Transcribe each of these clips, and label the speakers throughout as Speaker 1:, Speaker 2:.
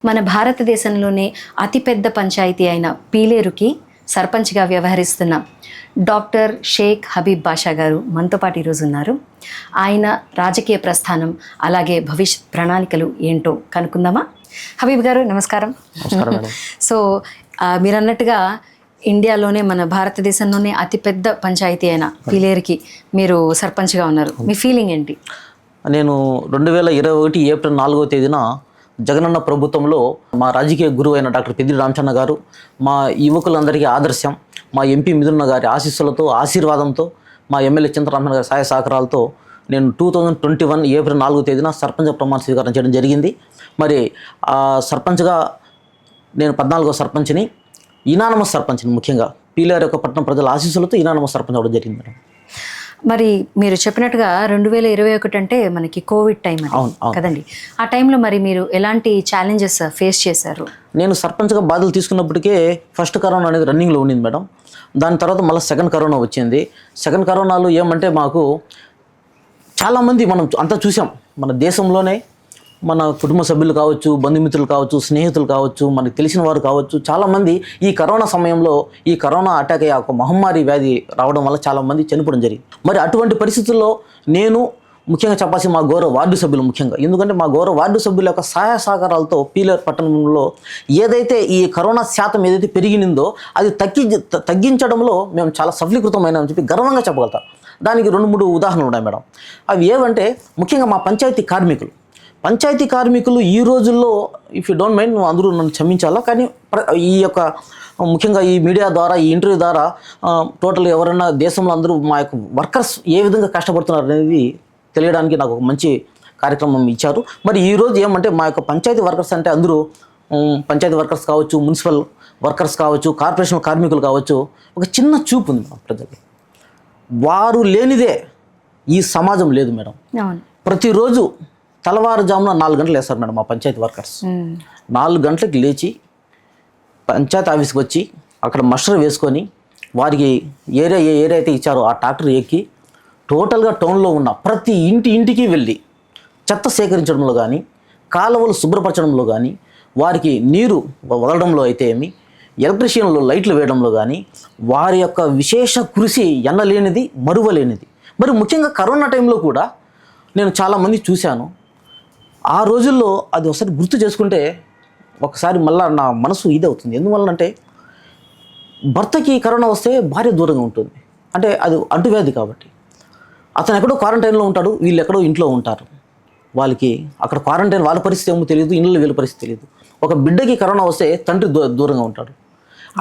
Speaker 1: మన భారతదేశంలోనే అతిపెద్ద పంచాయతీ అయిన పీలేరుకి సర్పంచ్గా వ్యవహరిస్తున్న డాక్టర్ షేక్ హబీబ్ బాషా గారు మనతో పాటు ఈరోజు ఉన్నారు. ఆయన రాజకీయ ప్రస్థానం అలాగే భవిష్యత్ ప్రణాళికలు ఏంటో కనుక్కుందామా? హబీబ్ గారు నమస్కారం. సో మీరు అన్నట్టుగా ఇండియాలోనే మన భారతదేశంలోనే అతిపెద్ద పంచాయతీ అయిన పీలేరుకి మీరు సర్పంచ్గా ఉన్నారు. మీ ఫీలింగ్ ఏంటి?
Speaker 2: నేను 2021 ఏప్రిల్ 4వ తేదీన జగనన్న ప్రభుత్వంలో మా రాజకీయ గురువు అయిన డాక్టర్ పెద్దిరెడ్డి రామచంద్ర గారు, మా యువకులందరికీ ఆదర్శం, మా ఎంపీ మిథున గారి ఆశీస్సులతో ఆశీర్వాదంతో, మా ఎమ్మెల్యే చింతరామన్ గారి సహాయ సహకారాలతో నేను 2021 ఏప్రిల్ 4వ తేదీన సర్పంచ్ ప్రమాణ స్వీకారం చేయడం జరిగింది. మరి సర్పంచ్గా నేను 14వ సర్పంచ్ని, ఇనానమస్ సర్పంచ్ని, ముఖ్యంగా పీలేరు యొక్క పట్టణ ప్రజల ఆశీస్సులతో ఇనానమస్ సర్పంచ్ అవ్వడం జరిగింది మేడం.
Speaker 1: మరి మీరు చెప్పినట్టుగా 2021 అంటే మనకి కోవిడ్ టైం కదండి. ఆ టైంలో మరి మీరు ఎలాంటి ఛాలెంజెస్ ఫేస్ చేశారు?
Speaker 2: నేను సర్పంచ్గా బాధ్యతలు తీసుకున్నప్పటికే ఫస్ట్ కరోనా అనేది రన్నింగ్లో ఉండింది మేడం. దాని తర్వాత మళ్ళీ సెకండ్ కరోనా వచ్చింది. సెకండ్ కరోనాలో ఏమంటే మాకు చాలామంది మనం అంతా చూసాం, మన దేశంలోనే మన కుటుంబ సభ్యులు కావచ్చు, బంధుమిత్రులు కావచ్చు, స్నేహితులు కావచ్చు, మనకు తెలిసిన వారు కావచ్చు, చాలామంది ఈ కరోనా సమయంలో ఈ కరోనా అటాక్ అయ్యే ఒక మహమ్మారి వ్యాధి రావడం వల్ల చాలామంది చనిపోవడం జరిగింది. మరి అటువంటి పరిస్థితుల్లో నేను ముఖ్యంగా చెప్పాల్సి మా గౌరవ వార్డు సభ్యులు, ముఖ్యంగా ఎందుకంటే మా గౌరవ వార్డు సభ్యుల యొక్క సహాయ సహకారాలతో పీలేరు పట్టణంలో ఏదైతే ఈ కరోనా శాతం ఏదైతే పెరిగినిందో అది తగ్గించడంలో మేము చాలా సఫలీకృతమైనామని చెప్పి గర్వంగా చెప్పగలుగుతాం. దానికి 2-3 ఉదాహరణలు ఉన్నాయి మేడం. అవి ఏవంటే ముఖ్యంగా మా పంచాయతీ కార్మికులు ఈ రోజుల్లో, ఇఫ్ యూ డోంట్ మైండ్, అందరూ నన్ను క్షమించాలా, కానీ ఈ యొక్క ముఖ్యంగా ఈ మీడియా ద్వారా, ఈ ఇంటర్వ్యూ ద్వారా టోటల్ ఎవరైనా దేశంలో అందరూ మా యొక్క వర్కర్స్ ఏ విధంగా కష్టపడుతున్నారు అనేది తెలియడానికి నాకు ఒక మంచి కార్యక్రమం ఇచ్చారు. మరి ఈరోజు ఏమంటే మా యొక్క పంచాయతీ వర్కర్స్ అంటే అందరూ పంచాయతీ వర్కర్స్ కావచ్చు, మున్సిపల్ వర్కర్స్ కావచ్చు, కార్పొరేషన్ కార్మికులు కావచ్చు, ఒక చిన్న చూపు ఉంది ప్రజలకి. వారు లేనిదే ఈ సమాజం లేదు మేడం. ప్రతిరోజు తెల్లవారుజామున 4 గంటలు వేస్తారు మేడం మా పంచాయతీ వర్కర్స్. 4 గంటలకు లేచి పంచాయతీ ఆఫీస్కి వచ్చి అక్కడ మస్టర్ వేసుకొని వారికి ఏ ఏరియా అయితే ఇచ్చారో ఆ ట్రాక్టర్ ఎక్కి టోటల్గా టౌన్లో ఉన్న ప్రతి ఇంటికి వెళ్ళి చెత్త సేకరించడంలో కానీ, కాలువలు శుభ్రపరచడంలో కానీ, వారికి నీరు వదలడంలో అయితే ఏమి, ఎలక్ట్రీషియన్లో లైట్లు వేయడంలో కానీ వారి యొక్క విశేష కృషి ఎన్నలేనిది, మరువలేనిది. మరి ముఖ్యంగా కరోనా టైంలో కూడా నేను చాలామంది చూశాను. ఆ రోజుల్లో అది ఒకసారి గుర్తు చేసుకుంటే ఒకసారి మళ్ళీ నా మనసు ఇదవుతుంది. ఎందువల్లంటే భర్తకి కరోనా వస్తే భార్య దూరంగా ఉంటుంది, అంటే అది అంటువ్యాధి కాబట్టి. అతను ఎక్కడో క్వారంటైన్లో ఉంటాడు, వీళ్ళు ఎక్కడో ఇంట్లో ఉంటారు. వాళ్ళకి అక్కడ క్వారంటైన్ వాళ్ళ పరిస్థితి ఏమో తెలియదు, ఇళ్ళలో వీళ్ళ పరిస్థితి తెలియదు. ఒక బిడ్డకి కరోనా వస్తే తండ్రి దూరంగా ఉంటాడు.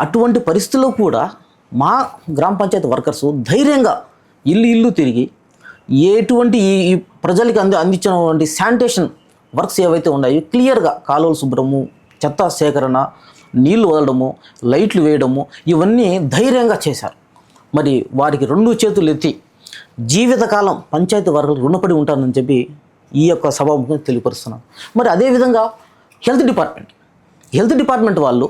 Speaker 2: అటువంటి పరిస్థితుల్లో కూడా మా గ్రామ పంచాయతీ వర్కర్సు ధైర్యంగా ఇల్లు తిరిగి ఎటువంటి ఈ ప్రజలకి అందించినటువంటి శానిటేషన్ వర్క్స్ ఏవైతే ఉన్నాయో క్లియర్గా కాలువలు శుభ్రము, చెత్త సేకరణ, నీళ్లు వదలడము, లైట్లు వేయడము, ఇవన్నీ ధైర్యంగా చేశారు. మరి వారికి 2 చేతులు ఎత్తి జీవితకాలం పంచాయతీ వర్గాలకు రుణపడి ఉంటానని చెప్పి ఈ యొక్క సభాముఖంగా తెలియపరుస్తున్నాను. మరి అదేవిధంగా హెల్త్ డిపార్ట్మెంట్ వాళ్ళు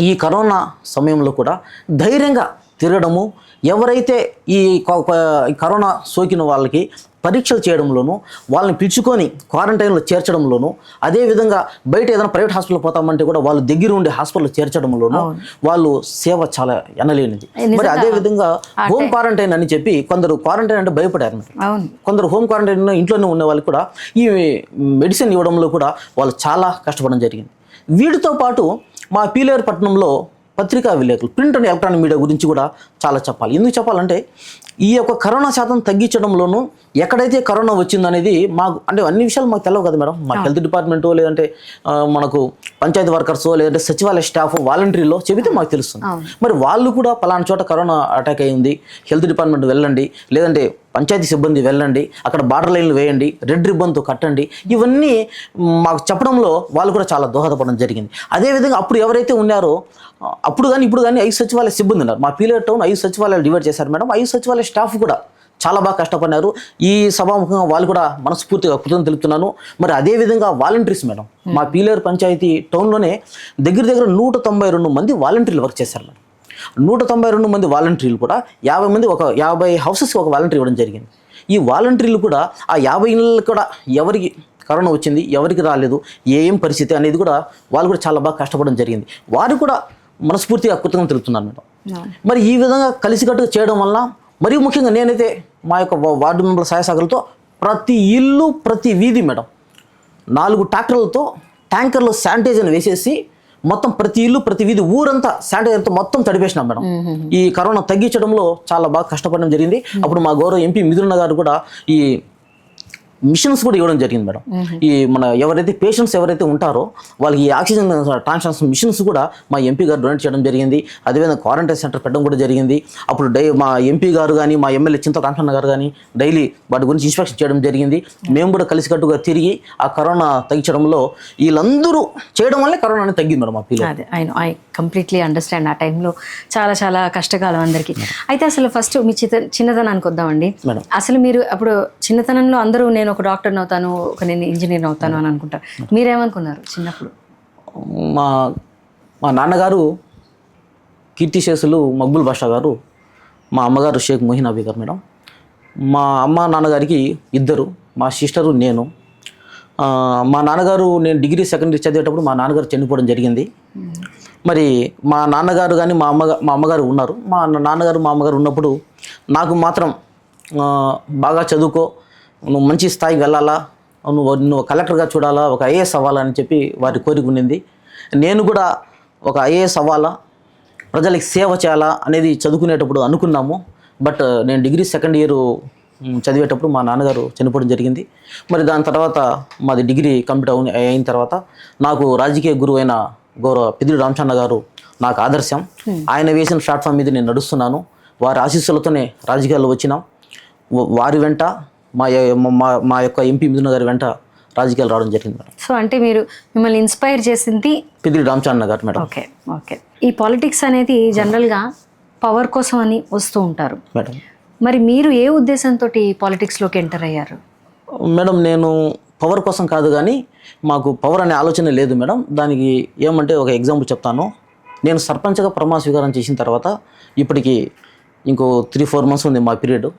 Speaker 2: ఈ కరోనా సమయంలో కూడా ధైర్యంగా తిరగడము, ఎవరైతే ఈ కరోనా సోకిన వాళ్ళకి పరీక్షలు చేయడంలోనూ, వాళ్ళని పిలుచుకొని క్వారంటైన్లో చేర్చడంలోనూ, అదేవిధంగా బయట ఏదైనా ప్రైవేట్ హాస్పిటల్ పోతామంటే కూడా వాళ్ళు దగ్గర ఉండే హాస్పిటల్ చేర్చడంలోనూ వాళ్ళు సేవ చాలా ఎనలేనిది. మరి అదేవిధంగా హోమ్ క్వారంటైన్ అని చెప్పి కొందరు క్వారంటైన్ అంటే భయపడారు. కొందరు హోమ్ క్వారంటైన్ ఇంట్లోనే ఉండే వాళ్ళకి కూడా ఈ మెడిసిన్ ఇవ్వడంలో కూడా వాళ్ళు చాలా కష్టపడడం జరిగింది. వీటితో పాటు మా పీలేరు పట్టణంలో పత్రికా విలేకరులు, ప్రింట్ అండ్ ఎలక్ట్రానిక్ మీడియా గురించి కూడా చాలా చెప్పాలి. ఎందుకు చెప్పాలంటే ఈ యొక్క కరోనా శాతం తగ్గించడంలోనూ ఎక్కడైతే కరోనా వచ్చిందనేది మాకు, అంటే అన్ని విషయాలు మాకు తెలియవు కదా మేడం. మా హెల్త్ డిపార్ట్మెంటో, లేదంటే మనకు పంచాయతీ వర్కర్సో, లేదంటే సచివాలయ స్టాఫ్, వాలంటీర్లో చెబితే మాకు తెలుస్తుంది. మరి వాళ్ళు కూడా పలానా చోట కరోనా అటాక్ అయ్యింది, హెల్త్ డిపార్ట్మెంట్ వెళ్ళండి, లేదంటే పంచాయతీ సిబ్బంది వెళ్ళండి, అక్కడ బార్డర్ లైన్లు వేయండి, రెడ్ రిబ్బన్తో కట్టండి, ఇవన్నీ మాకు చెప్పడంలో వాళ్ళు కూడా చాలా దోహదపడడం జరిగింది. అదేవిధంగా అప్పుడు ఎవరైతే ఉన్నారో, అప్పుడు కానీ ఇప్పుడు కానీ 5 సచివాలయ సిబ్బంది ఉన్నారు. మా పీలేరు టౌన్ 5 సచివాలయాలు డివైడ్ చేశారు మేడం. 5 సచివాలయ స్టాఫ్ కూడా చాలా బాగా కష్టపడినారు. ఈ సభాముఖంగా వాళ్ళు కూడా మనస్ఫూర్తిగా కృతజ్ఞతలు తెలుపుతున్నాను. మరి అదేవిధంగా వాలంటీర్స్ మేడం, మా పీలేరు పంచాయతీ టౌన్లోనే దగ్గర 192 మంది వాలంటీర్లు వర్క్ చేశారు మేడం. 192 మంది వాలంటీర్లు కూడా 50 మంది, ఒక 50 హౌసెస్కి ఒక వాలంటీర్ ఇవ్వడం జరిగింది. ఈ వాలంటీర్లు కూడా ఆ 50 ఇళ్ళు కూడా ఎవరికి కరోనా వచ్చింది, ఎవరికి రాలేదు, ఏం పరిస్థితి అనేది కూడా వాళ్ళు కూడా చాలా బాగా కష్టపడడం జరిగింది. వారు కూడా మనస్ఫూర్తిగా కృతజ్ఞతలు తెలుపుతున్నారు మేడం. మరి ఈ విధంగా కలిసికట్టుగా చేయడం వల్ల, మరీ ముఖ్యంగా నేనైతే మా యొక్క వార్డు మెంబర్ల సహాయ సహకారాలతో ప్రతి ఇల్లు, ప్రతి వీధి మేడం 4 ట్రాక్టర్లతో ట్యాంకర్లో శానిటైజర్ వేసేసి మొత్తం ప్రతి ఇల్లు, ప్రతి వీధి, ఊరంతా శానిటైజర్తో మొత్తం తడిపేసినాం మేడం. ఈ కరోనా తగ్గించడంలో చాలా బాగా కష్టపడడం జరిగింది. అప్పుడు మా గౌరవ ఎంపీ మిథున్ గారు కూడా ఈ మిషన్స్ కూడా ఇవ్వడం జరిగింది మేడం. ఈ మన ఎవరైతే పేషెంట్స్ ఎవరైతే ఉంటారో వాళ్ళకి ఈ ఆక్సిజన్ ట్రాన్స్ఫర్ మిషన్స్ కూడా మా ఎంపీ గారు డొనేట్ చేయడం జరిగింది. అదేవిధంగా క్వారంటైన్ సెంటర్ పెట్టడం కూడా జరిగింది. అప్పుడు మా ఎంపీ గారు కానీ, మా ఎమ్మెల్యే చింత రామచంద్ర గారు కానీ డైలీ వాటి గురించి ఇన్స్పెక్షన్ చేయడం జరిగింది. మేము కూడా కలిసికట్టుగా తిరిగి ఆ కరోనా తగ్గించడంలో వీళ్ళందరూ చేయడం వల్లే కరోనా అనేది తగ్గింది మేడం. మా పిల్లలు
Speaker 1: అదే ఐ కంప్లీట్లీ అండర్స్టాండ్. ఆ టైంలో చాలా చాలా కష్టకాలం అందరికీ. అయితే అసలు ఫస్ట్ మీ చిన్నతనానికి వద్దామండి. అసలు మీరు అప్పుడు చిన్నతనంలో అందరూ నేను ఒక డాక్టర్ని అవుతాను, నేను ఇంజనీర్ అవుతాను అని అనుకుంటారు. మీరేమనుకున్నారు చిన్నప్పుడు?
Speaker 2: మా నాన్నగారు కీర్తిశేషులు మక్బుల్ బాషా గారు, మా అమ్మగారు షేక్ మొహినాబీ గారు మేడం. మా అమ్మ నాన్నగారికి 2, మా సిస్టరు, నేను. మా నాన్నగారు నేను డిగ్రీ సెకండ్ ఇయర్ చదివేటప్పుడు మా నాన్నగారు చనిపోవడం జరిగింది. మరి మా నాన్నగారు కానీ మా అమ్మగారు ఉన్నారు. మా నాన్నగారు మా అమ్మగారు ఉన్నప్పుడు నాకు మాత్రం బాగా చదువుకో, నువ్వు మంచి స్థాయికి వెళ్ళాలా, నువ్వు కలెక్టర్గా చూడాలా, ఒక ఐఏఎస్ అవ్వాలని చెప్పి వారి కోరిక ఉండింది. నేను కూడా ఒక ఐఏఎస్ అవ్వాలా, ప్రజలకి సేవ చేయాలా అనేది చదువుకునేటప్పుడు అనుకున్నాము. బట్ నేను డిగ్రీ సెకండ్ ఇయర్ చదివేటప్పుడు మా నాన్నగారు చనిపోవడం జరిగింది. మరి దాని తర్వాత మాది డిగ్రీ కంప్లీట్ అయిన తర్వాత నాకు రాజకీయ గురువు అయిన గౌరవ పెద్దిరెడ్డి రామచంద్ర గారు నాకు ఆదర్శం. ఆయన వేసిన ప్లాట్ఫామ్ మీద నేను నడుస్తున్నాను. వారి ఆశీస్సులతోనే రాజకీయాల్లో వచ్చినాం. వారి వెంట మా యొక్క ఎంపీ మిథున్ గారి వెంట రాజకీయాలు రావడం జరిగింది మేడం.
Speaker 1: సో అంటే మిమ్మల్ని ఇన్స్పైర్ చేసింది
Speaker 2: పెద్దిరెడ్డి రామచంద్ర గారు మేడం.
Speaker 1: ఓకే. ఈ పాలిటిక్స్ అనేది జనరల్గా పవర్ కోసం అని వస్తూ ఉంటారు
Speaker 2: మేడం.
Speaker 1: మరి మీరు ఏ ఉద్దేశంతో పాలిటిక్స్లోకి ఎంటర్ అయ్యారు?
Speaker 2: మేడం నేను పవర్ కోసం కాదు, కానీ మాకు పవర్ అనే ఆలోచన లేదు మేడం. దానికి ఏమంటే ఒక ఎగ్జాంపుల్ చెప్తాను. నేను సర్పంచ్గా ప్రమాణ స్వీకారం చేసిన తర్వాత ఇప్పటికి ఇంకో 3-4 months ఉంది మా పీరియడ్.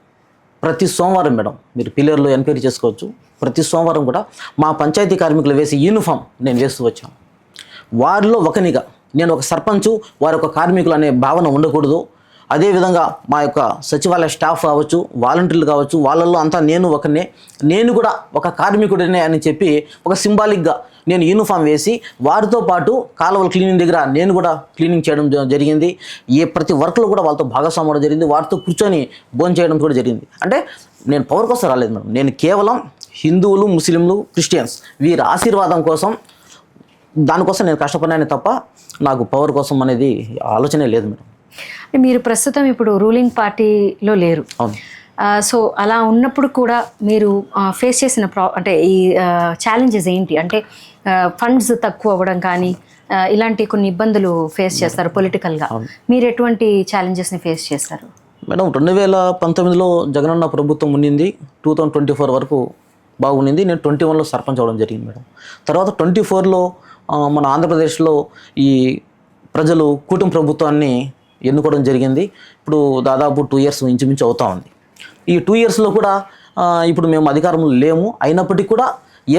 Speaker 2: ప్రతి సోమవారం మేడం, మీరు పిల్లర్లో ఎంక్వైరీ చేసుకోవచ్చు, ప్రతి సోమవారం కూడా మా పంచాయతీ కార్మికులు వేసి యూనిఫామ్ నేను వేస్తూ వచ్చాను. వారిలో ఒకనిగా నేను ఒక సర్పంచు, వారి ఒక కార్మికులు అనే భావన ఉండకూడదు. అదేవిధంగా మా యొక్క సచివాలయ స్టాఫ్ కావచ్చు, వాలంటీర్లు కావచ్చు, వాళ్ళల్లో అంతా నేను ఒకనే, నేను కూడా ఒక కార్మికుడినే అని చెప్పి ఒక సింబాలిక్గా నేను యూనిఫామ్ వేసి వారితో పాటు కాలువల క్లీనింగ్ దగ్గర నేను కూడా క్లీనింగ్ చేయడం జరిగింది. ప్రతి వర్క్లో కూడా వాళ్ళతో భాగస్వామ్యం జరిగింది. వారితో కూర్చొని భోజనం చేయడం కూడా జరిగింది. అంటే నేను పవర్ కోసం రాలేదు మేడం. నేను కేవలం హిందువులు, ముస్లింలు, క్రిస్టియన్స్ వీరి ఆశీర్వాదం కోసం, దానికోసం నేను కష్టపడినానే తప్ప నాకు పవర్ కోసం అనేది ఆలోచనే లేదు మేడం.
Speaker 1: మీరు ప్రస్తుతం ఇప్పుడు రూలింగ్ పార్టీలో లేరు.
Speaker 2: అవును.
Speaker 1: సో అలా ఉన్నప్పుడు కూడా మీరు ఫేస్ చేసిన అంటే ఈ ఛాలెంజెస్ ఏంటి? అంటే ఫండ్స్ తక్కువ అవ్వడం కానీ ఇలాంటి కొన్ని ఇబ్బందులు ఫేస్ చేస్తారు పొలిటికల్గా. మీరు ఎటువంటి ఛాలెంజెస్ని ఫేస్ చేస్తారు?
Speaker 2: మేడం 2019లో జగనన్న ప్రభుత్వం ఉండింది. 2024 వరకు బాగుండింది. నేను 21లో సర్పంచ్ అవ్వడం జరిగింది మేడం. తర్వాత 24లో మన ఆంధ్రప్రదేశ్లో ఈ ప్రజలు కూటమి ప్రభుత్వాన్ని ఎన్నుకోవడం జరిగింది. ఇప్పుడు దాదాపు 2 years ఇంచుమించు అవుతా ఉంది. ఈ 2 yearsలో కూడా ఇప్పుడు మేము అధికారంలో లేము. అయినప్పటికీ కూడా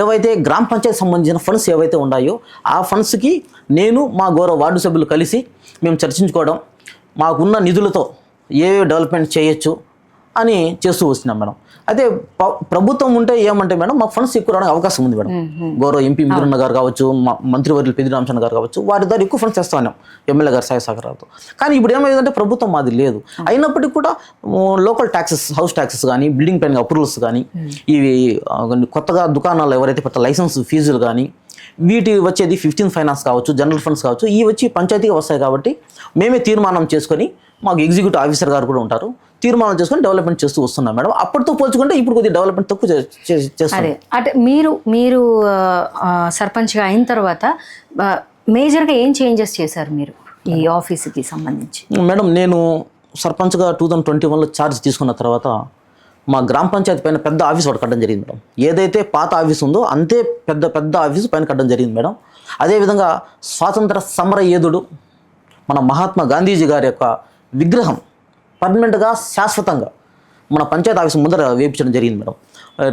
Speaker 2: ఏవైతే గ్రామ పంచాయతీ సంబంధించిన ఫండ్స్ ఏవైతే ఉన్నాయో ఆ ఫండ్స్కి నేను మా గౌరవ వార్డు సభ్యులు కలిసి మేము చర్చించుకోవడం, మాకున్న నిధులతో ఏ డెవలప్మెంట్ చేయొచ్చు అని చేస్తూ వస్తున్నాం మేడం. అయితే ప్రభుత్వం ఉంటే ఏమంటే మేడం మాకు ఫండ్స్ ఎక్కువ రావడానికి అవకాశం ఉంది మేడం. గౌరవ ఎంపీ మిథున్ గారు కావచ్చు, మంత్రివర్యులు పెద్దిరెడ్డి రామచంద్ర గారు కావచ్చు, వారి ద్వారా ఎక్కువ ఫండ్స్ చేస్తా ఉన్నాం ఎమ్మెల్యే గారు సహాయ సహకారాలతో. కానీ ఇప్పుడు ఏమైందంటే ప్రభుత్వం మాది లేదు. అయినప్పటికీ కూడా లోకల్ ట్యాక్సెస్, హౌస్ ట్యాక్సెస్ కానీ, బిల్డింగ్ పైన అప్రూవల్స్ కానీ, ఇవి కొత్తగా దుకాణాలు ఎవరైతే కొత్త లైసెన్స్ ఫీజులు కానీ, వీటి వచ్చేది 15th ఫైనాన్స్ కావచ్చు, జనరల్ ఫండ్స్ కావచ్చు, ఇవి వచ్చి పంచాయతీగా వస్తాయి. కాబట్టి మేమే తీర్మానం చేసుకొని, మాకు ఎగ్జిక్యూటివ్ ఆఫీసర్ గారు కూడా ఉంటారు, తీర్మానం చేసుకొని డెవలప్మెంట్ చేస్తూ వస్తున్నాం మేడం. అప్పటితో పోల్చుకుంటే ఇప్పుడు కొద్దిగా డెవలప్మెంట్ తక్కువ చేస్తాం.
Speaker 1: అంటే మీరు సర్పంచ్గా అయిన తర్వాత మేజర్గా ఏం చేంజెస్ చేశారు మీరు ఈ ఆఫీస్కి సంబంధించి?
Speaker 2: మేడం నేను సర్పంచ్గా 2021లో ఛార్జ్ తీసుకున్న తర్వాత మా గ్రామ పంచాయతీ పైన పెద్ద ఆఫీస్ ఒకటి కట్టడం జరిగింది మేడం. ఏదైతే పాత ఆఫీస్ ఉందో అంతే పెద్ద ఆఫీసు పైన కట్టడం జరిగింది మేడం. అదేవిధంగా స్వాతంత్ర సమర యోధుడు మన మహాత్మా గాంధీజీ గారి యొక్క విగ్రహం పర్మనెంట్గా శాశ్వతంగా మన పంచాయతీ ఆఫీస్ ముందర వేయించడం జరిగింది మేడం.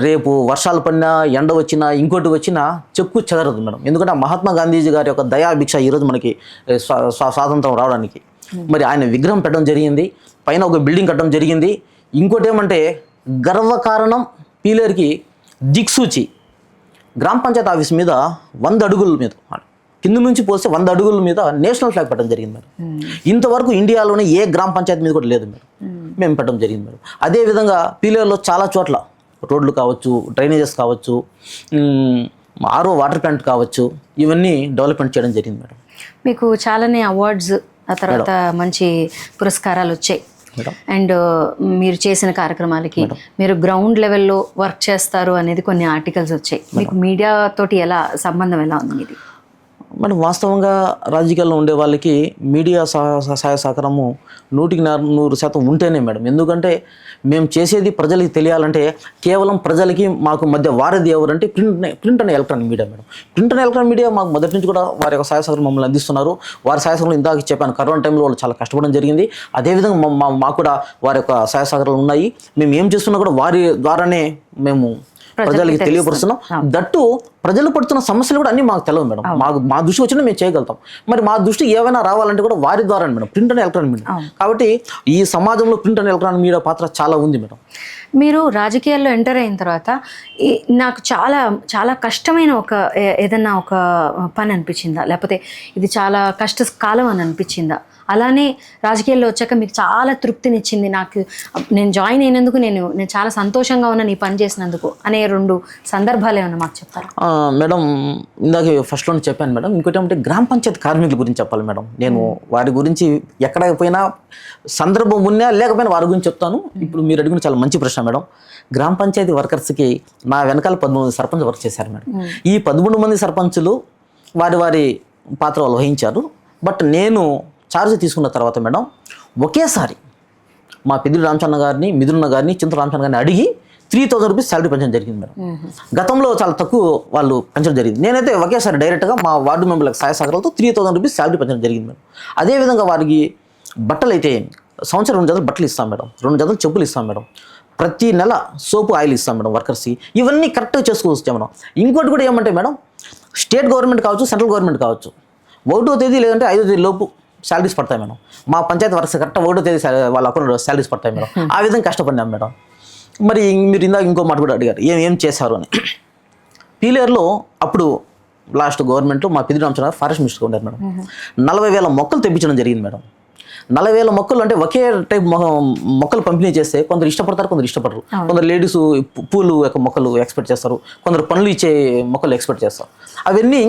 Speaker 2: రేపు వర్షాలు పడినా ఎండ వచ్చినా ఇంకోటి వచ్చినా చెక్కు చెదరదు మేడం. ఎందుకంటే మహాత్మా గాంధీజీ గారి యొక్క దయాభిక్ష ఈరోజు మనకి స్వాతంత్రం రావడానికి. మరి ఆయన విగ్రహం పెట్టడం జరిగింది, పైన ఒక బిల్డింగ్ కట్టడం జరిగింది. ఇంకోటి ఏమంటే గర్వకారణం పీలేరుకి దిక్సూచి గ్రామ పంచాయతీ ఆఫీస్ మీద 100 అడుగుల మీద కింద నుంచి పోస్తే 100 అడుగుల మీద నేషనల్ ఫ్లాగ్ పెట్టడం జరిగింది మేడం. ఇంతవరకు ఇండియాలోనే ఏ గ్రామ పంచాయతీ మీద కూడా లేదు మేడం, మేము పెట్టడం జరిగింది మేడం. అదేవిధంగా పీలేరులో చాలా చోట్ల రోడ్లు కావచ్చు, డ్రైనేజెస్ కావచ్చు, ఆర్ఓ వాటర్ ప్లాంట్ కావచ్చు, ఇవన్నీ డెవలప్మెంట్ చేయడం జరిగింది మేడం.
Speaker 1: మీకు చాలానే అవార్డ్స్, ఆ తర్వాత మంచి పురస్కారాలు వచ్చాయి. అండ్ మీరు చేసిన కార్యక్రమాలకి మీరు గ్రౌండ్ లెవెల్లో వర్క్ చేస్తారు అనేది కొన్ని ఆర్టికల్స్ వచ్చాయి. మీకు మీడియా తోటి సంబంధం ఎలా ఉంది ఇది?
Speaker 2: మేడం, వాస్తవంగా రాజకీయాల్లో ఉండే వాళ్ళకి మీడియా సహాయ సహకారము 100% ఉంటేనే మేడం. ఎందుకంటే మేము చేసేది ప్రజలకి తెలియాలంటే కేవలం ప్రజలకి మాకు మధ్య వారధి ఎవరంటే print and electronic media madam. Print and electronic media మాకు మొదటి నుంచి కూడా వారి యొక్క సహాయ సహకారం మమ్మల్ని అందిస్తున్నారు. వారి సహాయ సహకారం ఇందాక చెప్పాను, కరోనా టైంలో వాళ్ళు చాలా కష్టపడడం జరిగింది. అదేవిధంగా మాకు కూడా వారి యొక్క సహాయ సహకారాలు ఉన్నాయి. మేము ఏం చేస్తున్నా కూడా వారి ద్వారానే మేము ప్రజలకి తెలియపరుస్తున్నాం. దట్టు ప్రజలు పడుతున్న సమస్యలు కూడా అన్ని మాకు తెలియదు మేడం. మా దృష్టి వచ్చినా మేము చేయగలుగుతాం. మరి మా దృష్టికి ఏమైనా రావాలంటే కూడా వారి ద్వారా madam, print and electronic media. కాబట్టి ఈ సమాజంలో ప్రింట్ అండ్ ఎలక్ట్రానిక్ మీడియా పాత్ర చాలా ఉంది మేడం.
Speaker 1: మీరు రాజకీయాల్లో ఎంటర్ అయిన తర్వాత నాకు చాలా చాలా కష్టమైన ఏదన్నా ఒక పని అనిపించిందా, లేకపోతే ఇది చాలా కష్టకాలం అని అనిపించిందా? అలానే రాజకీయాల్లో వచ్చాక మీకు చాలా తృప్తినిచ్చింది, నేను జాయిన్ అయినందుకు నేను చాలా సంతోషంగా ఉన్నాను ఈ పని చేసినందుకు అనే 2 సందర్భాలు ఏమన్నా మాకు చెప్తారా?
Speaker 2: మేడం, ఇందాక ఫస్ట్లోనే చెప్పాను మేడం. ఇంకోటి ఏమంటే గ్రామ పంచాయతీ కార్మికుల గురించి చెప్పాలి మేడం. నేను వారి గురించి ఎక్కడికి పోయినా సందర్భం ఉన్నా లేకపోయినా వారి గురించి చెప్తాను. ఇప్పుడు మీరు అడిగిన చాలా మంచి ప్రశ్న మేడం. గ్రామ పంచాయతీ వర్కర్స్కి నా వెనకాల 13 మంది సర్పంచ్ వర్క్ చేశారు మేడం. ఈ 13 మంది సర్పంచులు వారి పాత్ర వాళ్ళు వహించారు. బట్ నేను ఛార్జ్ తీసుకున్న తర్వాత మేడం ఒకేసారి మా పెద్దిరెడ్డి రామచంద్ర గారిని, మిథున గారిని, చింత రామచంద్ర గారిని అడిగి 3000 రూపీస్ శాలరీ పెంచడం జరిగింది మేడం. గతంలో చాలా తక్కువ వాళ్ళు పెంచడం జరిగింది. నేనైతే ఒకేసారి డైరెక్ట్గా మా వార్డు మెంబర్లకు సహాయ సహకారాలతో 3000 రూపీస్ శాలరీ పెంచడం జరిగింది మేడం. అదేవిధంగా వారికి బట్టలు అయితే సంవత్సరం 2 జతలు బట్టలు ఇస్తాం మేడం, 2 జతలు చెప్పులు ఇస్తాం మేడం, ప్రతి నెల సోపు ఆయిల్ ఇస్తాం మేడం వర్కర్స్కి. ఇవన్నీ కరెక్ట్గా చేసుకోవచ్చు మేడం. ఇంకోటి కూడా ఏమంటే మేడం, స్టేట్ గవర్నమెంట్ కావచ్చు, సెంట్రల్ గవర్నమెంట్ కావచ్చు, 1వ తేదీ లేదంటే 5వ తేదీ లోపు శాలరీస్ పడతాయి మేడం. మా పంచాయతీ వర్కర్స్ కరెక్ట్ 1వ తేదీ వాళ్ళ అకౌంట్లో శాలరీస్ పడతాయి మేడం. ఆ విధంగా కష్టపడినాం మేడం. మరి మీరు ఇందాక ఇంకో మాట కూడా అడిగారు, ఏం చేశారు అని. పీలేరులో అప్పుడు లాస్ట్ గవర్నమెంట్లో మా పెద్దిరెడ్డి రామచంద్ర గారు ఫారెస్ట్ మినిస్టర్గా ఉన్నారు మేడం. 40,000 మొక్కలు తెప్పించడం జరిగింది మేడం. 40,000 మొక్కలు అంటే ఒకే టైప్ మొక్కలు పంపిణీ చేస్తే కొందరు ఇష్టపడతారు, కొందరు ఇష్టపడరు. కొందరు లేడీస్ పూలు యొక్క మొక్కలు ఎక్స్పెక్ట్ చేస్తారు, కొందరు పండ్లు ఇచ్చే మొక్కలు ఎక్స్పెక్ట్ చేస్తారు. అవన్నీ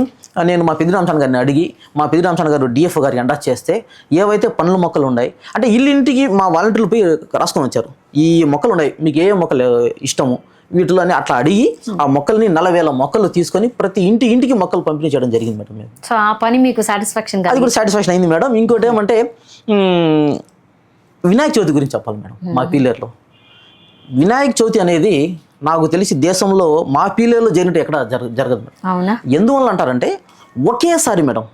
Speaker 2: నేను మా పెద్దిరెడ్డి రామచంద్ర గారిని అడిగి మా పెద్దిరెడ్డి రామచంద్ర గారు DF గారికి ఎండాస్ చేస్తే ఏవైతే పండ్ల మొక్కలు ఉన్నాయి అంటే ఇంటికి మా వాలంటీర్లు పోయి రాసుకొని వచ్చారు, ఈ మొక్కలు ఉన్నాయి, మీకు ఏ మొక్కలు ఇష్టము వీటిలో అని అట్లా అడిగి ఆ మొక్కల్ని 40,000 మొక్కలు తీసుకొని ప్రతి ఇంటికి మొక్కలు పంపిణీ చేయడం జరిగింది మేడం. మేము
Speaker 1: సో ఆ పని మీకు సాటిస్ఫాక్షన్,
Speaker 2: అది కూడా సాటిస్ఫాక్షన్ అయింది మేడం. ఇంకోటి ఏమంటే వినాయక చవితి గురించి చెప్పాలి మేడం. మా పీలేరులో వినాయక చవితి అనేది నాకు తెలిసి దేశంలో మా పీలేరులో జరిగినట్టు ఎక్కడ జరగదు మేడం.
Speaker 1: అవునా?
Speaker 2: ఎందువల్ల అంటారంటే ఒకేసారి మేడం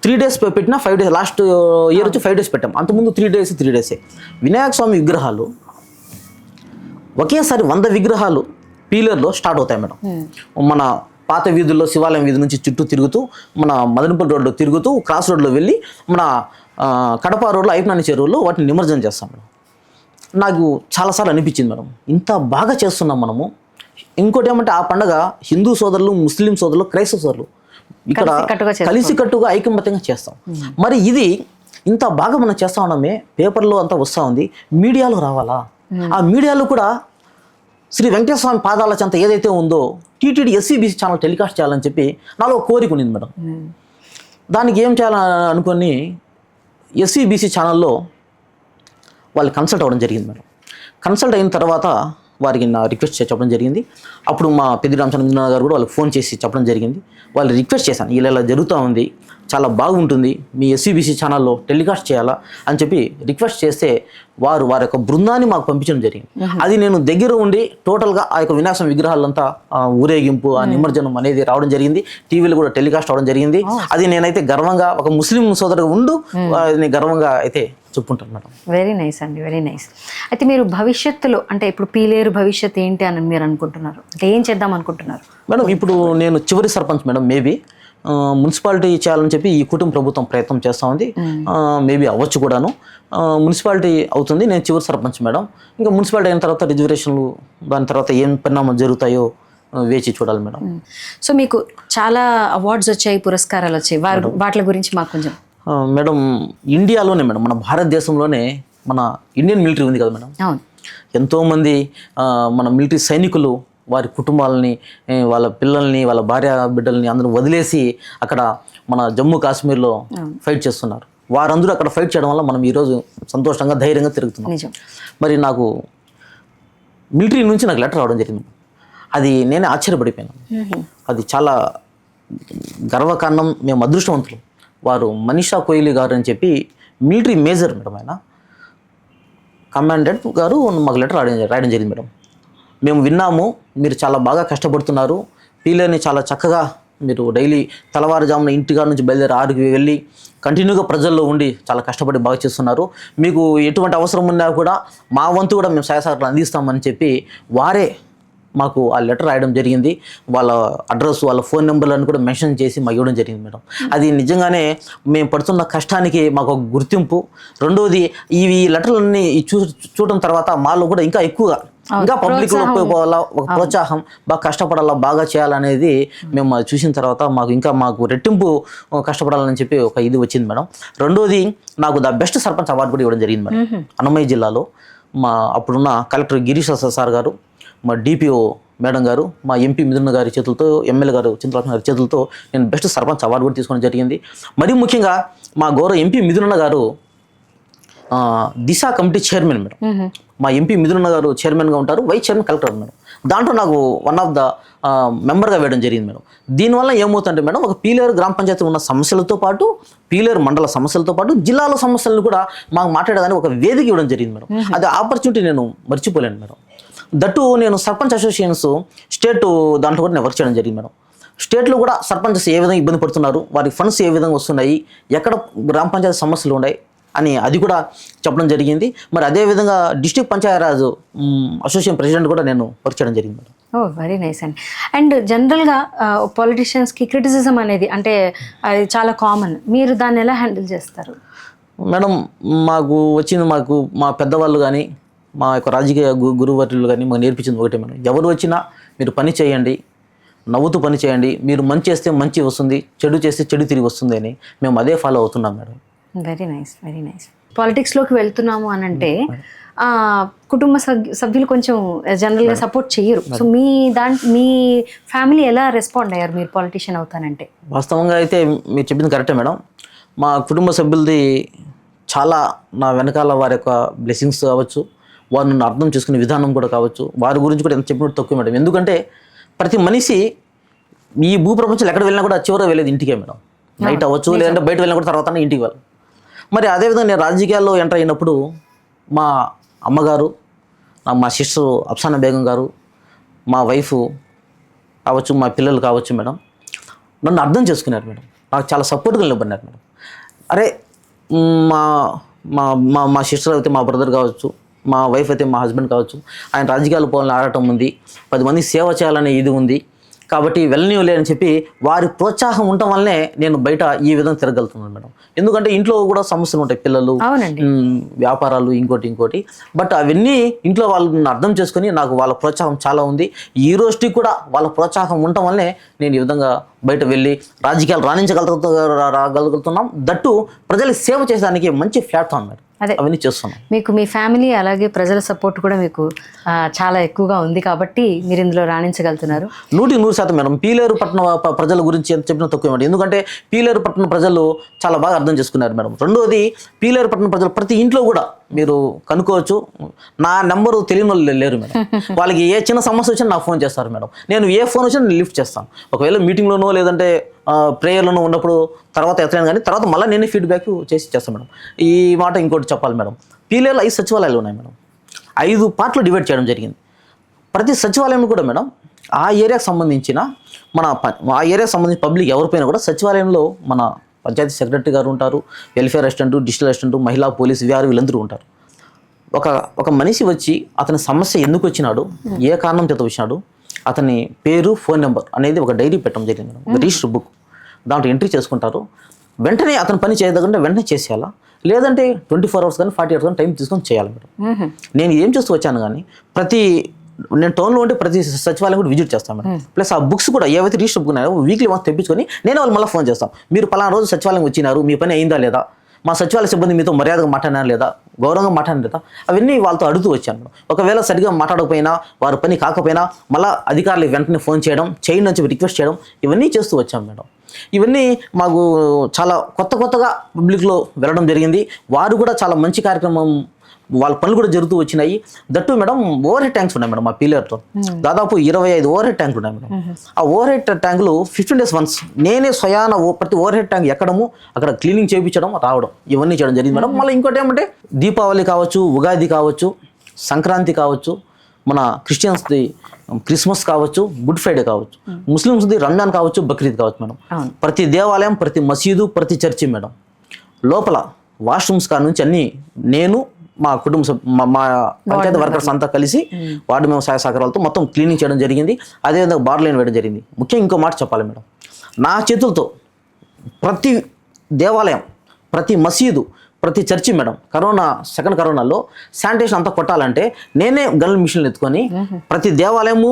Speaker 2: 3 days పెట్టినా 5 days, లాస్ట్ ఇయర్ వచ్చి 5 days పెట్టాం, అంతకుముందు 3 days వినాయక స్వామి విగ్రహాలు ఒకేసారి 100 విగ్రహాలు పీలేరులో స్టార్ట్ అవుతాయి మేడం. మన పాత వీధుల్లో శివాలయం వీధి నుంచి చుట్టూ తిరుగుతూ మన మదనపల్లి రోడ్లో తిరుగుతూ క్రాస్ రోడ్లో వెళ్ళి మన కడప రోడ్లో ఐపనాని చెరువులో వాటిని నిమజ్జనం చేస్తాం మేడం. నాకు చాలాసార్లు అనిపించింది మేడం, ఇంత బాగా చేస్తున్నాం మనము. ఇంకోటి ఏమంటే ఆ పండగ హిందూ సోదరులు, ముస్లిం సోదరులు, క్రైస్తవ సోదరులు ఇక్కడ కలిసికట్టుగా ఐకమత్యంగా చేస్తాం. మరి ఇది ఇంత బాగా మనం చేస్తా ఉన్నామే, పేపర్లో అంతా వస్తూ ఉంది, మీడియాలో రావాలా? ఆ మీడియాలో కూడా శ్రీ వెంకటేశ్వర స్వామి పాదాల చెంత ఏదైతే ఉందో టీటీడీ SCBC ఛానల్ టెలికాస్ట్ చేయాలని చెప్పి నాలో కోరిక ఉన్నింది మేడం. దానికి ఏం చేయాలని అనుకొని SCBC ఛానల్లో వాళ్ళు కన్సల్ట్ అవ్వడం జరిగింది మేడం. కన్సల్ట్ అయిన తర్వాత వారికి నా రిక్వెస్ట్ చెప్పడం జరిగింది. అప్పుడు మా పెద్దిరెడ్డి రామచంద్ర గారు కూడా వాళ్ళకి ఫోన్ చేసి చెప్పడం జరిగింది. వాళ్ళు రిక్వెస్ట్ చేశాను, ఇలా జరుగుతూ ఉంది, చాలా బాగుంటుంది, మీ SCBC ఛానల్లో టెలికాస్ట్ చేయాలా అని చెప్పి రిక్వెస్ట్ చేస్తే వారి యొక్క బృందాన్ని మాకు పంపించడం జరిగింది. అది నేను దగ్గర ఉండి టోటల్గా ఆ యొక్క వినాయక విగ్రహాలంతా ఊరేగింపు, ఆ నిమజ్జనం అనేది రావడం జరిగింది. టీవీలో కూడా టెలికాస్ట్ అవడం జరిగింది. అది నేనైతే గర్వంగా ఒక ముస్లిం సోదరుగా ఉండు గర్వంగా అయితే చెప్పుకుంటాను మేడం.
Speaker 1: వెరీ నైస్ అండి, వెరీ నైస్. అయితే మీరు భవిష్యత్తులో అంటే ఇప్పుడు పీలేరు భవిష్యత్తు ఏంటి అని మీరు అనుకుంటున్నారు, అంటే ఏం చేద్దాం అనుకుంటున్నారు?
Speaker 2: మేడం ఇప్పుడు నేను చివరి సర్పంచ్ మేడం. మేబీ మున్సిపాలిటీ చేయాలని చెప్పి ఈ కుటుంబ ప్రభుత్వం ప్రయత్నం చేస్తూ ఉంది. మేబీ అవ్వచ్చు కూడాను. మున్సిపాలిటీ అవుతుంది, నేను చివరి సర్పంచ్ మేడం. ఇంకా మున్సిపాలిటీ అయిన తర్వాత రిజర్వేషన్లు, దాని తర్వాత ఏం పరిణామాలు jరుగుతాయో వేచి చూడాలి మేడం.
Speaker 1: సో మీకు చాలా అవార్డ్స్ వచ్చాయి, పురస్కారాలు వచ్చాయి, వాటి గురించి మాకు కొంచెం.
Speaker 2: మేడం ఇండియాలోనే మేడం, మన భారతదేశంలోనే మన ఇండియన్ మిలిటరీ ఉంది కదా మేడం.
Speaker 1: అవును.
Speaker 2: ఎంతోమంది మన మిలిటరీ సైనికులు వారి కుటుంబాలని, వాళ్ళ పిల్లల్ని, వాళ్ళ భార్య బిడ్డల్ని అందరూ వదిలేసి అక్కడ మన జమ్మూ కాశ్మీర్లో ఫైట్ చేస్తున్నారు. వారందరూ అక్కడ ఫైట్ చేయడం వల్ల మనం ఈరోజు సంతోషంగా ధైర్యంగా తిరుగుతున్నాం. మరి నాకు మిలిటరీ నుంచి నాకు లెటర్ రావడం జరిగింది. అది నేనే ఆశ్చర్యపడిపోయాను. అది చాలా గర్వకారణం. మేము అదృష్టవంతులు. వారు మనీషా కోహ్లీ గారు అని చెప్పి మిలిటరీ మేజర్ మేడం, ఆయన కమాండెంట్ గారు మాకు లెటర్ రాయడం జరిగింది మేడం. మేము విన్నాము, మీరు చాలా బాగా కష్టపడుతున్నారు, పీలేరుని చాలా చక్కగా మీరు డైలీ తెల్లవారుజామున ఇంటికాడ నుంచి బయలుదేరి 6కి వెళ్ళి కంటిన్యూగా ప్రజల్లో ఉండి చాలా కష్టపడి బాగా చేస్తున్నారు. మీకు ఎటువంటి అవసరం ఉన్నా కూడా మా వంతు కూడా మేము సహాయ సహకారాలు అందిస్తామని చెప్పి వారే మాకు ఆ లెటర్ రాయడం జరిగింది. వాళ్ళ అడ్రస్, వాళ్ళ ఫోన్ నెంబర్లను కూడా మెన్షన్ చేసి మాకు ఇవ్వడం జరిగింది మేడం. అది నిజంగానే మేము పడుతున్న కష్టానికి మాకు ఒక గుర్తింపు. రెండోది, ఈ లెటర్లన్నీ చూడటం తర్వాత మాలో కూడా ఇంకా ఎక్కువగా, ఇంకా పబ్లిక్లో పోవాలా, ఒక ప్రోత్సాహం, బాగా కష్టపడాలా, బాగా చేయాలనేది మేము చూసిన తర్వాత మాకు రెట్టింపు కష్టపడాలని చెప్పి ఒక ఇది వచ్చింది మేడం. రెండోది, నాకు ద బెస్ట్ సర్పంచ్ అవార్డు కూడా ఇవ్వడం జరిగింది మేడం. అన్నమయ్య జిల్లాలో మా అప్పుడున్న కలెక్టర్ గిరీష్ సార్ గారు, మా డిపిఓ మేడం గారు, మా ఎంపీ మిథున్ గారి చేతులతో, ఎమ్మెల్యే గారు చింతలక్ష్మి గారి చేతులతో నేను బెస్ట్ సర్పంచ్ అవార్డు కూడా తీసుకోవడం జరిగింది. మరీ ముఖ్యంగా మా గౌరవ ఎంపీ మిథున్ గారు దిశ కమిటీ చైర్మన్ మేడం. మా ఎంపీ మిథున్ గారు చైర్మన్గా ఉంటారు, వైస్ చైర్మన్ కలెక్టర్ మేడం. దాంట్లో నాకు వన్ ఆఫ్ ద మెంబర్గా వేయడం జరిగింది మేడం. దీనివల్ల ఏమవుతుందంటే మేడం, ఒక పీలేరు గ్రామ పంచాయతీలో ఉన్న సమస్యలతో పాటు, పీలేరు మండల సమస్యలతో పాటు జిల్లాలో సమస్యలను కూడా మాకు మాట్లాడేదానికి ఒక వేదిక ఇవ్వడం జరిగింది మేడం. అది ఆపర్చునిటీ నేను మర్చిపోలేను మేడం. దట్టు నేను సర్పంచ్ అసోసియేషన్స్ స్టేట్ దాంట్లో కూడా నేను వర్క్ చేయడం జరిగింది మేడం. స్టేట్లో కూడా సర్పంచెస్ ఏ విధంగా ఇబ్బంది పడుతున్నారు, వారికి ఫండ్స్ ఏ విధంగా వస్తున్నాయి, ఎక్కడ గ్రామ పంచాయతీ సమస్యలు ఉన్నాయి అని అది కూడా చెప్పడం జరిగింది. మరి అదేవిధంగా డిస్ట్రిక్ట్ పంచాయతీరాజ్ అసోసియేషన్ ప్రెసిడెంట్ కూడా నేను వర్క్ చేయడం జరిగింది మేడం.
Speaker 1: వెరీ నైస్ అండి. అండ్ జనరల్గా పొలిటీషియన్స్కి క్రిటిసిజం అనేది అంటే అది చాలా కామన్. మీరు దాన్ని ఎలా హ్యాండిల్ చేస్తారు
Speaker 2: మేడం? మాకు మా పెద్దవాళ్ళు కానీ, మా యొక్క రాజకీయ గురువర్యులు కానీ మాకు నేర్పించింది ఒకటే మేడం, ఎవరు వచ్చినా మీరు పని చేయండి, నవ్వుతూ పని చేయండి, మీరు మంచి చేస్తే మంచి వస్తుంది, చెడు చేస్తే చెడు తిరిగి వస్తుంది అని మేము అదే ఫాలో అవుతున్నాం madam.
Speaker 1: Very nice, very nice. పాలిటిక్స్లోకి వెళ్తున్నాము అని అంటే కుటుంబ సభ్యులు కొంచెం జనరల్గా సపోర్ట్ చేయరు. సో మీ ఫ్యామిలీ ఎలా రెస్పాండ్ అయ్యారు మీరు పాలిటిషియన్ అవుతానంటే?
Speaker 2: వాస్తవంగా అయితే మీరు చెప్పింది కరెక్టే మేడం. మా కుటుంబ సభ్యులది చాలా నా వెనకాల వారి యొక్క బ్లెస్సింగ్స్ కావచ్చు, వారు నన్ను అర్థం చేసుకునే విధానం కూడా కావచ్చు, వారి గురించి కూడా ఎంత చెప్పినట్టు తక్కువ మేడం. ఎందుకంటే ప్రతి మనిషి ఈ భూప్రపంచంలో ఎక్కడ వెళ్ళినా కూడా చివర వెళ్ళేది ఇంటికే మేడం. నైట్ అవ్వచ్చు, లేదంటే బయట వెళ్ళినా కూడా తర్వాత ఇంటికి వెళ్ళాలి. మరి అదేవిధంగా నేను రాజకీయాల్లో ఎంటర్ అయినప్పుడు మా అమ్మగారు, మా సిస్టర్ అఫ్సానా బేగం గారు, మా వైఫ్ కావచ్చు, మా పిల్లలు కావచ్చు మేడం, నన్ను అర్థం చేసుకున్నారు మేడం. నాకు చాలా సపోర్ట్గా నిలబడినారు మేడం. అరే మా మా మా సిస్టర్ అయితే మా బ్రదర్ కావచ్చు, మా వైఫ్ అయితే మా హస్బెండ్ కావచ్చు, ఆయన రాజకీయాల పోవాలని ఆడటం ఉంది, 10 మందికి సేవ చేయాలనే ఇది ఉంది, కాబట్టి వెళ్ళనివ్వలే అని చెప్పి వారి ప్రోత్సాహం ఉండటం వల్లనే నేను బయట ఈ విధంగా తిరగలుగుతున్నాను మేడం. ఎందుకంటే ఇంట్లో కూడా సమస్యలు ఉంటాయి, పిల్లలు, వ్యాపారాలు, ఇంకోటి. బట్ అవన్నీ ఇంట్లో వాళ్ళని అర్థం చేసుకొని నాకు వాళ్ళ ప్రోత్సాహం చాలా ఉంది. ఈ రోజుకి కూడా వాళ్ళ ప్రోత్సాహం ఉండటం వల్లనే నేను ఈ విధంగా బయట వెళ్ళి రాజకీయాలు రాగలుగుతున్నాం. దట్టు ప్రజలకు సేవ చేసేదానికి మంచి ప్లాట్ఫామ్ మేడం. అవన్నీ చేస్తున్నాం.
Speaker 1: మీకు మీ ఫ్యామిలీ అలాగే ప్రజల సపోర్ట్ కూడా మీకు చాలా ఎక్కువగా ఉంది కాబట్టి మీరు ఇందులో రాణించగలుగుతున్నారు.
Speaker 2: 100% మేడం. పీలేరు పట్టణ ప్రజల గురించి ఎంత చెప్పినా తక్కువ మేడం. ఎందుకంటే పీలేరు పట్టణ ప్రజలు చాలా బాగా అర్థం చేసుకున్నారు మేడం. రెండోది, పీలేరు పట్టణ ప్రజలు ప్రతి ఇంట్లో కూడా మీరు కనుక్కోవచ్చు, నా నెంబరు తెలియని వాళ్ళు లేరు మేడం. వాళ్ళకి ఏ చిన్న సమస్య వచ్చినా నాకు ఫోన్ చేస్తారు మేడం. నేను ఏ ఫోన్ వచ్చినా నేను లిఫ్ట్ చేస్తాను. ఒకవేళ మీటింగ్లోనో లేదంటే ప్రేయర్లోనూ ఉన్నప్పుడు తర్వాత ఎత్తలేను, కానీ తర్వాత మళ్ళీ నేనే ఫీడ్బ్యాక్ చేస్తాను మేడం. ఈ మాట ఇంకోటి చెప్పాలి మేడం. పీలేరులో 5 సచివాలయాలు ఉన్నాయి మేడం. 5 పార్ట్లు డివైడ్ చేయడం జరిగింది. ప్రతి సచివాలయం కూడా మేడం ఆ ఏరియాకి సంబంధించిన పబ్లిక్ ఎవరిపైనా కూడా సచివాలయంలో మన పంచాయతీ సెక్రటరీ గారు ఉంటారు, వెల్ఫేర్ అసిస్టెంట్, డిజిటల్ అసిస్టెంట్, మహిళా పోలీస్ వీళ్ళందరూ ఉంటారు. ఒక మనిషి వచ్చి అతని సమస్య ఎందుకు వచ్చినాడు, ఏ కారణం చేత వచ్చినాడు, అతని పేరు, ఫోన్ నెంబర్ అనేది ఒక డైరీ పెట్టడం జరిగింది మేడం, రిజిస్టర్ బుక్. దాంట్లో ఎంట్రీ చేసుకుంటారు. వెంటనే అతని పని చేయదకుంటే వెంటనే చేసేయాలా, లేదంటే 24 hours కానీ 40 hours కానీ టైం తీసుకొని చేయాలి మేడం. నేను ఏం చేస్తూ వచ్చాను కానీ నేను టౌన్లో ఉంటే ప్రతి సచివాలయం కూడా విజిట్ చేస్తాను మేడం. ప్లస్ ఆ బుక్స్ కూడా ఏవైతే రిజిస్టర్ బుక్ ఉన్నాయో వీక్లీ వన్స్ తెప్పించుకొని నేను వాళ్ళు మళ్ళీ ఫోన్ చేస్తాను. మీరు పలానా రోజు సచివాలయం వచ్చినారు, మీ పని అయిందా లేదా, మా సచివాలయ సిబ్బంది మీతో మర్యాదగా మాట్లాడినా లేదా, గౌరవంగా మాట్లాడిన లేదా, అవన్నీ వాళ్ళతో అడుగుతూ వచ్చాను. ఒకవేళ సరిగ్గా మాట్లాడకపోయినా, వారి పని కాకపోయినా మళ్ళీ అధికారులు వెంటనే ఫోన్ చేయడం, చేయండి అని చెప్పి రిక్వెస్ట్ చేయడం, ఇవన్నీ చేస్తూ వచ్చాం మేడం. ఇవన్నీ మాకు చాలా కొత్తగా పబ్లిక్లో వెళ్ళడం జరిగింది. వారు కూడా చాలా మంచి కార్యక్రమం, వాళ్ళ పనులు కూడా జరుగుతూ వచ్చినాయి. That madam over head tanks ఉన్నాయి మేడం మా పీలేరుతో. దాదాపు 25 ఓవర్ హెడ్ ట్యాంకులు ఉన్నాయి మేడం. ఆ ఓవర్ హెడ్ ట్యాంకులు 15 days వన్స్ నేనే స్వయాన ప్రతి ఓవర్ హెడ్ ట్యాంక్ ఎక్కడము, అక్కడ క్లీనింగ్ చేయించడం, రావడం, ఇవన్నీ చేయడం జరిగింది మేడం. మళ్ళీ ఇంకోటి ఏమంటే దీపావళి కావచ్చు, ఉగాది కావచ్చు, సంక్రాంతి కావచ్చు, మన క్రిస్టియన్స్ది క్రిస్మస్ కావచ్చు, గుడ్ ఫ్రైడే కావచ్చు, ముస్లిమ్స్ది రంజాన్ కావచ్చు, బక్రీద్ కావచ్చు మేడం. ప్రతి దేవాలయం, ప్రతి మసీదు, ప్రతి చర్చి మేడం లోపల వాష్రూమ్స్ కాడ నుంచి అన్నీ నేను, మా కుటుంబ మా పంచాయతీ వర్కర్స్ అంతా కలిసి వార్డు మేము సహాయ సహకారాలతో మొత్తం క్లీనింగ్ చేయడం జరిగింది. అదేవిధంగా బార్ లైన్ వేయడం జరిగింది. ముఖ్యంగా ఇంకో మాట చెప్పాలి మేడం, నా చేతులతో ప్రతి దేవాలయం, ప్రతి మసీదు, ప్రతి చర్చి మేడం సెకండ్ కరోనాలో శానిటేషన్ అంతా కొట్టాలంటే నేనే గన్ మిషన్లు ఎత్తుకొని ప్రతి దేవాలయము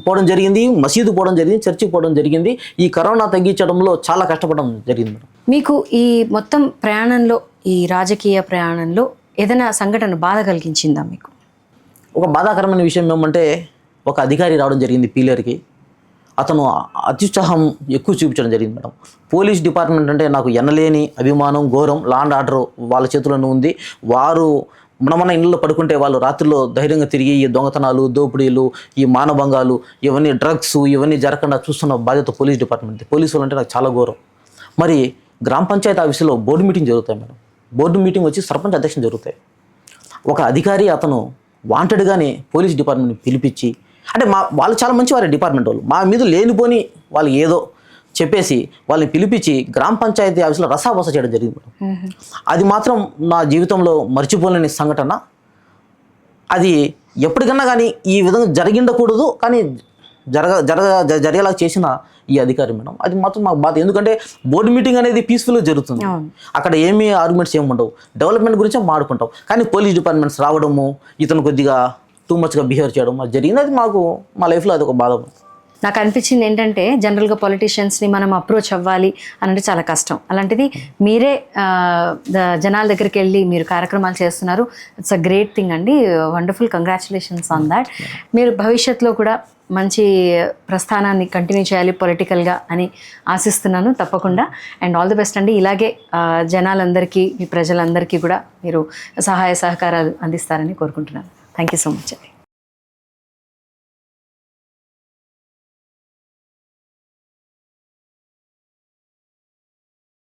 Speaker 2: పోవడం జరిగింది, మసీదు పోవడం జరిగింది, చర్చి పోవడం జరిగింది. ఈ కరోనా తగ్గించడంలో చాలా కష్టపడడం జరిగింది మేడం.
Speaker 1: మీకు ఈ మొత్తం ప్రయాణంలో, ఈ రాజకీయ ప్రయాణంలో ఏదైనా సంఘటన బాధ కలిగించిందా మీకు?
Speaker 2: ఒక బాధాకరమైన విషయం ఏమంటే, ఒక అధికారి రావడం జరిగింది పీలేరుకి. అతను అత్యుత్సాహం ఎక్కువ చూపించడం జరిగింది మేడం. పోలీస్ డిపార్ట్మెంట్ అంటే నాకు ఎనలేని అభిమానం, గౌరవం. లా అండ్ ఆర్డర్ వాళ్ళ చేతుల్లోనే ఉంది. వారు మన ఇళ్ళలో పడుకుంటే వాళ్ళు రాత్రిలో ధైర్యంగా తిరిగి ఈ దొంగతనాలు, దోపిడీలు, ఈ మానభంగాలు, ఇవన్నీ డ్రగ్స్ ఇవన్నీ జరగకుండా చూస్తున్న బాధ్యత పోలీస్ డిపార్ట్మెంట్. పోలీసు వాళ్ళు అంటే నాకు చాలా గౌరవం. మరి గ్రామ పంచాయతీ ఆఫీసులో బోర్డు మీటింగ్ జరుగుతాయి మేడం. బోర్డు మీటింగ్ వచ్చి సర్పంచ్ అధ్యక్షం జరుగుతాయి. ఒక అధికారి అతను వాంటెడ్గానే పోలీస్ డిపార్ట్మెంట్ని పిలిపించి, అంటే వాళ్ళు చాలా మంచి వారే డిపార్ట్మెంట్ వాళ్ళు, మా మీద లేనిపోని వాళ్ళు ఏదో చెప్పేసి వాళ్ళని పిలిపించి గ్రామ పంచాయతీ ఆఫీసులో రసాబస చేయడం జరిగింది మేడం. అది మాత్రం నా జీవితంలో మర్చిపోలేని సంఘటన. అది ఎప్పటికన్నా కానీ ఈ విధంగా జరిగిండకూడదు, కానీ జరిగేలా చేసిన ఈ అధికారి మేడం. అది మాత్రం మాకు బాధ. ఎందుకంటే బోర్డు మీటింగ్ అనేది పీస్ఫుల్గా జరుగుతుంది, అక్కడ ఏమీ ఆర్గ్యుమెంట్స్ ఏమి ఉండవు, డెవలప్మెంట్ గురించి మాట్లాడుకుంటాం. కానీ పోలీస్ డిపార్ట్మెంట్స్ రావడము, ఇతను కొద్దిగా టూ మచ్గా బిహేవ్ చేయడం అది జరిగింది. అది మాకు మా లైఫ్లో అది ఒక బాధ.
Speaker 1: నాకు అనిపించింది ఏంటంటే, జనరల్గా పొలిటీషియన్స్ని మనం అప్రోచ్ అవ్వాలి అని అంటే చాలా కష్టం. అలాంటిది మీరే జనాల దగ్గరికి వెళ్ళి మీరు కార్యక్రమాలు చేస్తున్నారు. ఇట్స్ అ గ్రేట్ థింగ్ అండి. Wonderful, congratulations on that. మీరు భవిష్యత్తులో కూడా మంచి ప్రస్థానాన్ని కంటిన్యూ చేయాలి పొలిటికల్గా అని ఆశిస్తున్నాను తప్పకుండా. అండ్ ఆల్ ది బెస్ట్ అండి. ఇలాగే జనాలందరికీ, మీ ప్రజలందరికీ కూడా మీరు సహాయ సహకారాలు అందిస్తారని కోరుకుంటున్నాను. థ్యాంక్ యూ సో మచ్ అండి.